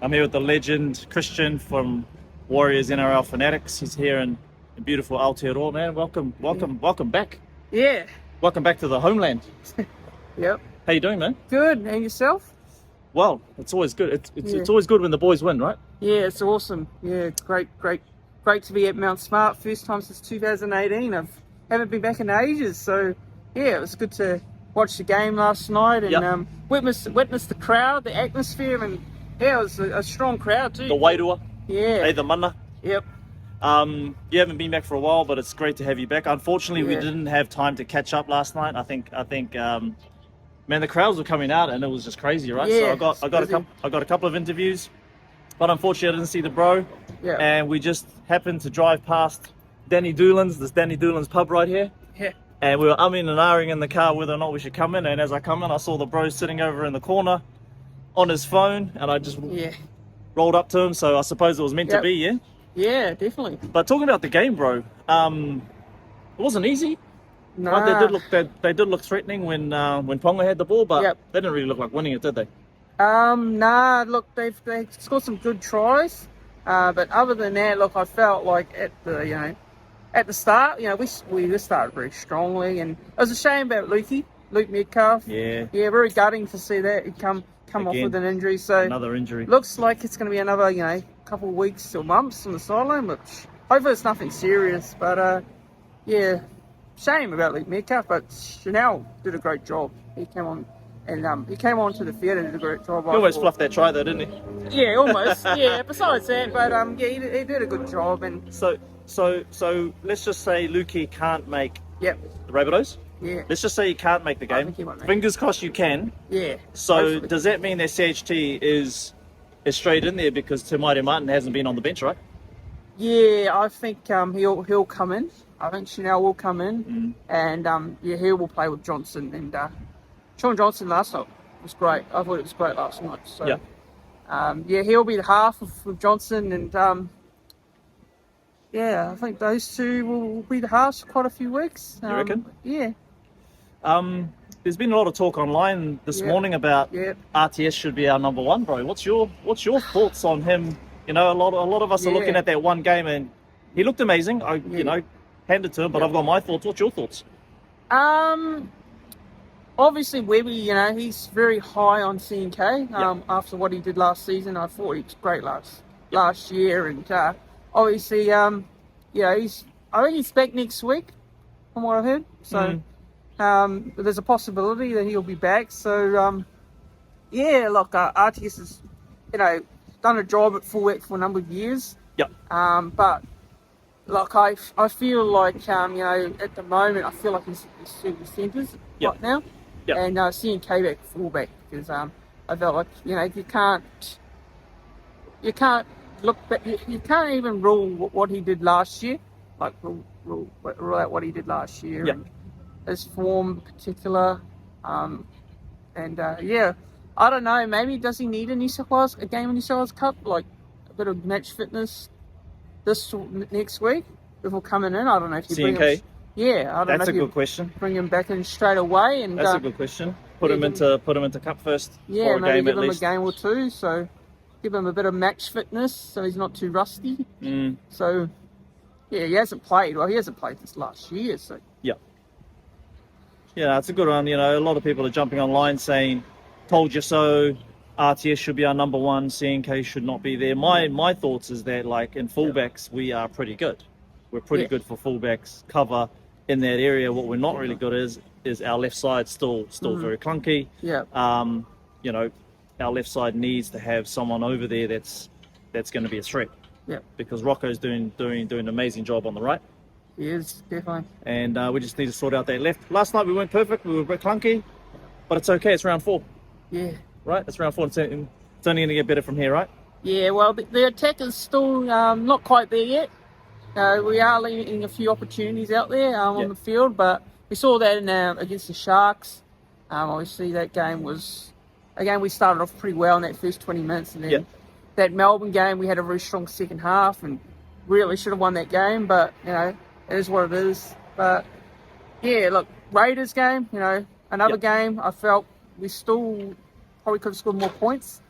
I'm here with the legend Christian from Warriors NRL Fanatics. He's here in beautiful Aotearoa, man. Welcome back. Yeah. Welcome back to the homeland. Yep. How you doing, man? Good. And yourself? Well, it's always good. It's always good when the boys win, right? Yeah, it's awesome. Yeah, great to be at Mount Smart. First time since 2018. Haven't been back in ages, so yeah, it was good to watch the game last night and witness the crowd, the atmosphere, and yeah, it was a strong crowd too. The Wairua. Yeah. Hey, the mana. Yep. You haven't been back for a while, but it's great to have you back. Unfortunately, we didn't have time to catch up last night. I think man, the crowds were coming out and it was just crazy, right? Yeah, so I got a couple of interviews, but unfortunately I didn't see the bro. Yeah. And we just happened to drive past Danny Doolan's pub right here. Yeah. And we were umming and ahhing in the car whether or not we should come in. And as I come in, I saw the bro sitting over in the corner on his phone, and I just rolled up to him. So I suppose it was meant to be, yeah? Yeah, definitely. But talking about the game, bro, it wasn't easy. No. Right? They did look threatening when Ponga had the ball, but they didn't really look like winning it, did they? Nah. Look, they scored some good tries, but other than that, look, I felt like at the start, we started very strongly, and it was a shame about Luke Metcalf. Yeah, very gutting to see that he come off with an injury. So another injury. Looks like it's going to be another couple of weeks or months on the sideline, which hopefully it's nothing serious. But shame about Luke Metcalf, but Chanel did a great job. He came on to the field and did a great job. He almost fluffed that try though, didn't he? Yeah, almost. Besides that, but he did a good job. And so let's just say Lukey can't make the Rabbitohs. Yeah. Let's just say he can't make the game. I think he won't make Fingers crossed you can. Yeah. So hopefully. Does that mean that CHT is straight in there because Te Maire Martin hasn't been on the bench, right? Yeah, I think he'll come in. I think Chanel will come in, and he will play with Johnson. And Sean Johnson last night was great. I thought it was great last night. So he'll be the half of Johnson, and I think those two will be the halves for quite a few weeks. You reckon? Yeah. There's been a lot of talk online this morning about RTS should be our number one, bro. What's your thoughts on him? A lot of us are looking at that one game, and he looked amazing. Hand it to him, but I've got my thoughts. What's your thoughts? Obviously Webby, he's very high on CNK. After what he did last season, I thought he was great last year, and obviously, I think he's back next week, from what I've heard. So there's a possibility that he'll be back. So look, RTS has done a job at fullback for a number of years. But look, I feel like at the moment I feel like he's suiting centres right now, and CNK back fullback, because I felt like you can't look back, you can't even rule what he did last year, like rule out what he did last year and his form in particular, I don't know, maybe does he need a game in New South Wales Cup, like a bit of match fitness next week before coming in? I don't know if you bring him. I don't know. That's a good question. Bring him back in straight away, and that's a good question. Put him into cup first. Yeah, for a maybe game give at him least. a game or two. So give him a bit of match fitness, so he's not too rusty. So he hasn't played. Well, he hasn't played this last year. So it's a good one. A lot of people are jumping online saying, "Told you so." RTS should be our number one. CNK should not be there. My thoughts is that, like, in fullbacks, we are pretty good. We're pretty good for fullbacks cover in that area. What we're not really good is our left side still very clunky. Our left side needs to have someone over there that's going to be a threat. Because Rocco's doing an amazing job on the right. He is, definitely. And we just need to sort out that left. Last night we weren't perfect. We were a bit clunky, but it's okay. It's round 4. Yeah. Right? It's round 4. It's only going to get better from here, right? Yeah, well, the attack is still not quite there yet. We are leaving a few opportunities out there on the field, but we saw that against the Sharks. Obviously, that game was... Again, we started off pretty well in that first 20 minutes, and then that Melbourne game, we had a very strong second half, and really should have won that game, but, it is what it is. But, look, Raiders game, another game, I felt we still probably could have scored more points.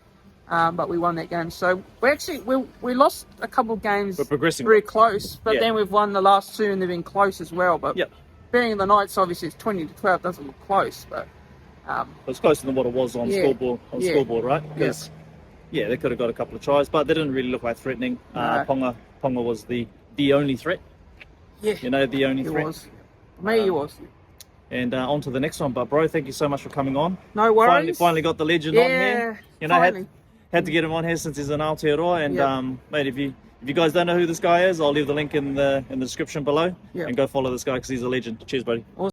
but we won that game. So we lost a couple of games. We're progressing. Very close, but Yeah. then we've won the last 2 and they've been close as well. But Yep. being the Knights, obviously it's 20-12, doesn't look close, but It's closer than what it was on Yeah. scoreboard, Yeah. scoreboard, right? Because they could have got a couple of tries, but they didn't really look like threatening. No. Ponga was the only threat. yeah, You know, the only he threat. was. For me, he was. And on to the next one. But bro, thank you so much for coming on. No worries. Finally got the legend on Yeah, here. You know, finally. had to get him on here since he's an Aotearoa. And Yeah. mate, if you guys don't know who this guy is, I'll leave the link in the description below. Yeah. And go follow this guy because he's a legend. Cheers, buddy.